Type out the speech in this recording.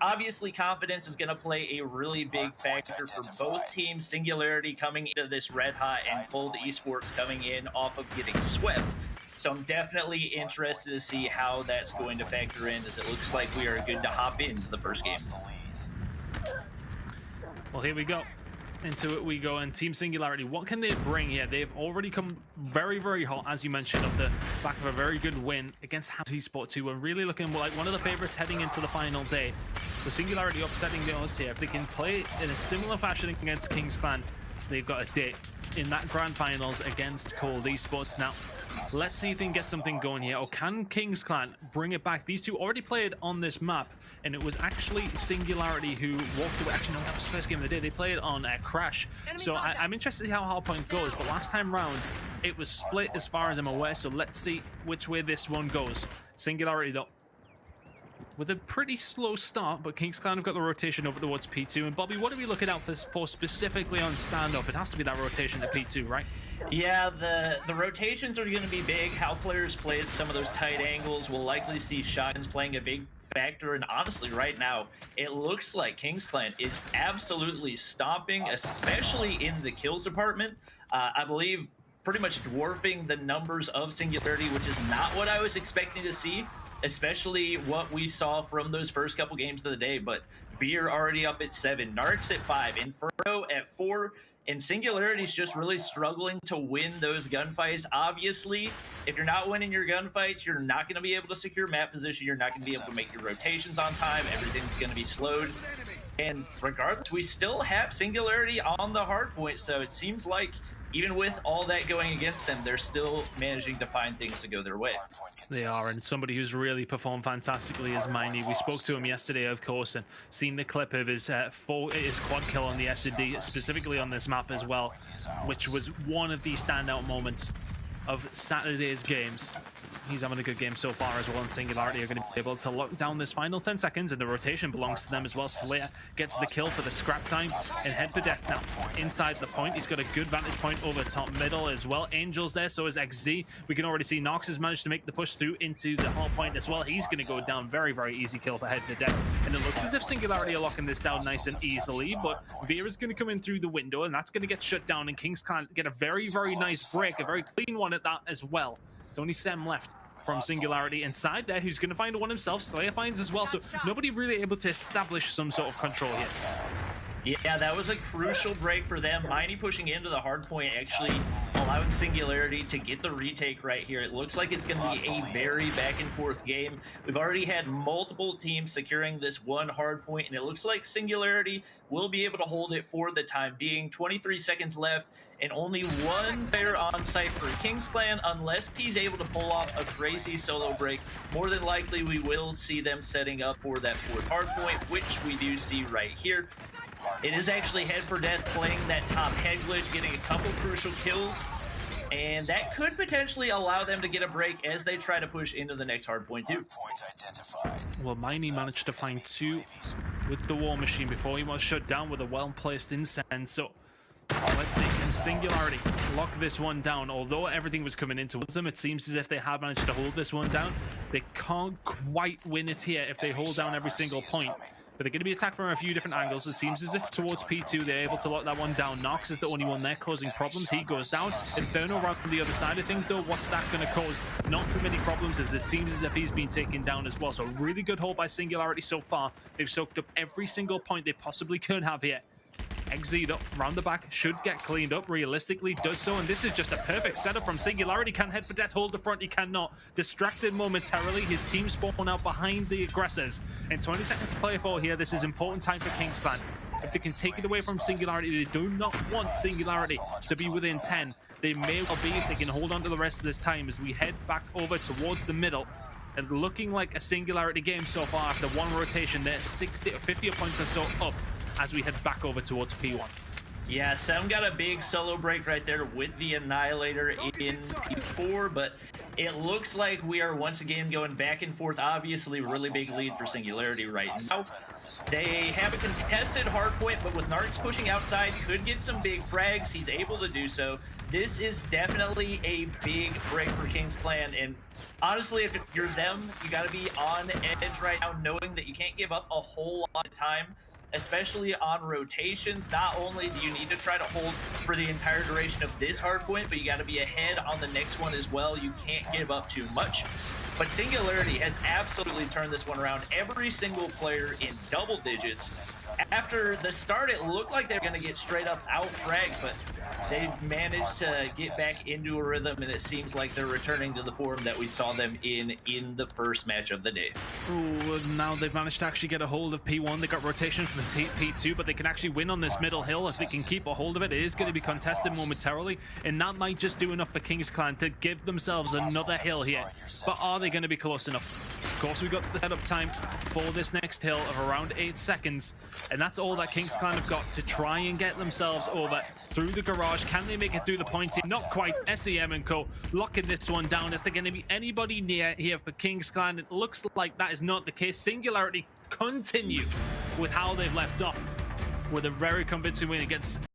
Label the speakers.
Speaker 1: Obviously, confidence is going to play a really big factor for both teams. Singularity coming into this red hot and Cold Esports coming in off of getting swept. So I'm definitely interested to see how that's going to factor in, as it looks like we are good to hop into the first game.
Speaker 2: Well, here we go. Into it we go, and Team Singularity, what can they bring here? They've already come very, very hot, as you mentioned, off the back of a very good win against Esports, who are really looking like one of the favorites heading into the final day. So Singularity upsetting the odds here. If they can play in a similar fashion against KINGSCLAN, they've got a date in that grand finals against Cold Esports. Now, let's see if they can get something going here, or can KINGSCLAN bring it back? These two already played on this map, and it was actually Singularity who walked away. Actually, no, that was the first game of the day. They played on Crash. So I'm interested to see how Hardpoint goes, but last time round, it was split as far as I'm aware, so let's see which way this one goes. Singularity, though, with a pretty slow start, but KINGSCLAN have got the rotation over towards P2. And Bobby, what are we looking out for specifically on standoff? It has to be that rotation to P2, right?
Speaker 1: Yeah, the rotations are going to be big. How players play some of those tight angles. We'll likely see shotguns playing a big factor, and honestly, right now, it looks like KINGSCLAN is absolutely stomping, especially in the kills department. I believe pretty much dwarfing the numbers of Singularity, which is not what I was expecting to see, especially what we saw from those first couple games of the day. But Veer already up at 7, Narcs at 5, Inferno at 4, and Singularity's just really struggling to win those gunfights. Obviously, if you're not winning your gunfights, you're not going to be able to secure map position. You're not going to be able to make your rotations on time. Everything's going to be slowed. And regardless, we still have Singularity on the hard point. So it seems like even with all that going against them, they're still managing to find things to go their way.
Speaker 2: They are, and somebody who's really performed fantastically is Miney. We spoke to him yesterday, of course, and seen the clip of his quad kill on the S&D, specifically on this map as well, which was one of the standout moments of Saturday's games. He's having a good game so far as well, and Singularity are going to be able to lock down this final 10 seconds, and the rotation belongs to them as well. Slayer gets the kill for the scrap time and head for death now. Inside the point, he's got a good vantage point over top middle as well. Angel's there, so is XZ. We can already see Nox has managed to make the push through into the hard point as well. He's going to go down. Very, very easy kill for head for death. And it looks as if Singularity are locking this down nice and easily, but Vera's going to come in through the window, and that's going to get shut down, and KINGSCLAN get a very, very nice break, a very clean one at that as well. It's only Sem left from Singularity inside there, who's going to find one himself. Slayer finds as well, so nobody really able to establish some sort of control here.
Speaker 1: Yeah, that was a crucial break for them. Miney pushing into the hard point, actually allowing Singularity to get the retake right here. It looks like it's going to be a very back and forth game. We've already had multiple teams securing this one hard point, and it looks like Singularity will be able to hold it for the time being. 23 seconds left, and only one player on site for KINGSCLAN, unless he's able to pull off a crazy solo break. More than likely, we will see them setting up for that fourth hard point, which we do see right here. It is actually head for death playing that top head glitch, getting a couple crucial kills, and that could potentially allow them to get a break as they try to push into the next hard point too.
Speaker 2: Well, Miney managed to find 2 with the War Machine before he was shut down with a well-placed incense. So let's see, can Singularity lock this one down? Although everything was coming in towards them, it seems as if they have managed to hold this one down. They can't quite win it here if they hold down every single point. But they're going to be attacked from a few different angles. It seems as if towards P2 they're able to lock that one down. Nox is the only one there causing problems. He goes down. Inferno around the other side of things though. What's that going to cause? Not too many problems, as it seems as if he's been taken down as well. So really good hold by Singularity so far. They've soaked up every single point they possibly could have here. XZ though, round the back, should get cleaned up, realistically does so, and this is just a perfect setup from Singularity. Can head for death hold the front? He cannot. Distracted momentarily, his team spawn out behind the aggressors, and 20 seconds to play for here. This is important time for KINGSCLAN. If they can take it away from Singularity, they do not want Singularity to be within 10. They may well be if they can hold on to the rest of this time as we head back over towards the middle. And looking like a Singularity game so far after one rotation. They're 60 or 50 points or so up as we head back over towards P1.
Speaker 1: Yeah, Sem got a big solo break right there with the Annihilator in P4, but it looks like we are once again going back and forth. Obviously, really big lead for Singularity right now. They have a contested hard point, but with Narcs pushing outside, could get some big frags. He's able to do so. this is definitely a big break for KINGSCLAN, and honestly, if you're them, you got to be on edge right now, knowing that you can't give up a whole lot of time, especially on rotations. Not only do you need to try to hold for the entire duration of this hardpoint, but you got to be ahead on the next one as well. You can't give up too much. But Singularity has absolutely turned this one around. Every single player in double digits. After the start, it looked like they were going to get straight up out-fragged, but they've managed to get back into a rhythm, and it seems like they're returning to the form that we saw them in the first match of the day.
Speaker 2: Ooh, now they've managed to actually get a hold of P1. They got rotation from the P2, but they can actually win on this middle hill. If they can keep a hold of it, it is going to be contested momentarily, and that might just do enough for KINGSCLAN to give themselves another hill here. But are they going to be close enough? Of course, we've got the setup time for this next hill of around 8 seconds, and that's all that KINGSCLAN have got to try and get themselves over through the garage. Can they make it through the points here? Not quite. SEM and co locking this one down. Is there going to be anybody near here for KINGSCLAN? It looks like that is not the case. Singularity continue with how they've left off with a very convincing win against